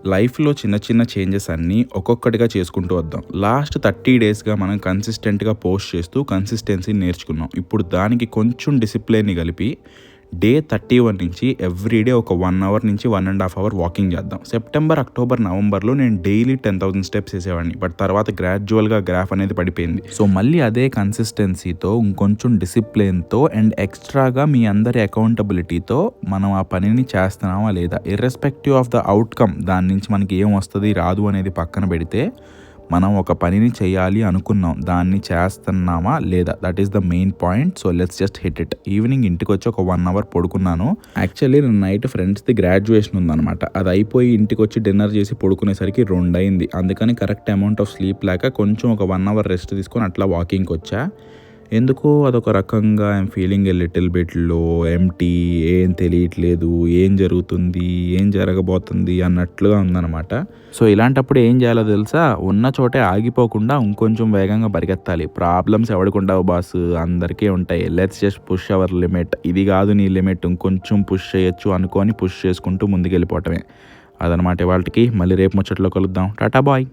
లైఫ్‌లో చిన్న చిన్న చేంజెస్ అన్నీ ఒక్కొక్కటిగా చేసుకుంటూ వద్దాం. లాస్ట్ 30 డేస్‌గా మనం కన్సిస్టెంట్‌గా పోస్ట్ చేస్తూ కన్సిస్టెన్సీని నేర్చుకున్నాం. ఇప్పుడు దానికి కొంచెం డిసిప్లిన్‌ని కలిపి డే 31 నుంచి ఎవ్రీడే ఒక 1 అవర్ నుంచి 1½ అవర్ వాకింగ్ చేద్దాం. సెప్టెంబర్, అక్టోబర్, నవంబర్‌లో నేను డైలీ 10,000 స్టెప్స్ చేసేవాడిని. బట్ తర్వాత గ్రాడ్యువల్‌గా గ్రాఫ్ అనేది పడిపోయింది. సో మళ్ళీ అదే కన్సిస్టెన్సీతో ఇంకొంచెం డిసిప్లిన్‌తో అండ్ ఎక్స్ట్రాగా మీ అందరి అకౌంటబిలిటీతో మనం ఆ పనిని చేస్తున్నామా లేదా, ఇర్రెస్పెక్టివ్ ఆఫ్ ద అవుట్‌కమ్ దాని నుంచి మనకి ఏం వస్తది రాదు అనేది పక్కన పెడితే మనం ఒక పనిని చేయాలి అనుకున్నాం, దాన్ని చేస్తున్నామా లేదా, that is the main point. So let's just hit it. Evening ఇంటికి వచ్చి ఒక 1 అవర్ పడుకున్నాను. యాక్చువల్లీ నేను నైట్ ఫ్రెండ్స్ది గ్రాడ్యుయేషన్ ఉందన్నమాట. అది అయిపోయి ఇంటికి వచ్చి డిన్నర్ చేసి పడుకునేసరికి 2 అయింది. అందుకని కరెక్ట్ అమౌంట్ ఆఫ్ స్లీప్ లేక కొంచెం ఒక 1 అవర్ రెస్ట్ తీసుకొని అట్లా వాకింగ్కి వచ్చా. ఎందుకో అదొక రకంగా I'm feeling a little bit లో, ఎంటీ, ఏం తెలియట్లేదు, ఏం జరుగుతుంది, ఏం జరగబోతుంది అన్నట్లుగా ఉందన్నమాట. సో ఇలాంటప్పుడు ఏం చేయాలో తెలుసా, ఉన్న చోటే ఆగిపోకుండా ఇంకొంచెం వేగంగా పరిగెత్తాలి. ప్రాబ్లమ్స్ ఎవడికుంటావు బాస్, అందరికీ ఉంటాయి. Let's just push hour limit. ఇది కాదు నీ లిమిట్, ఇంకొంచెం పుష్ చేయొచ్చు అనుకొని పుష్ చేసుకుంటూ ముందుకెళ్ళిపోవటమే. అదనమాట ఇవాళకి. మళ్ళీ రేపు ముచ్చట్లో కలుద్దాం. టాటా బాయ్.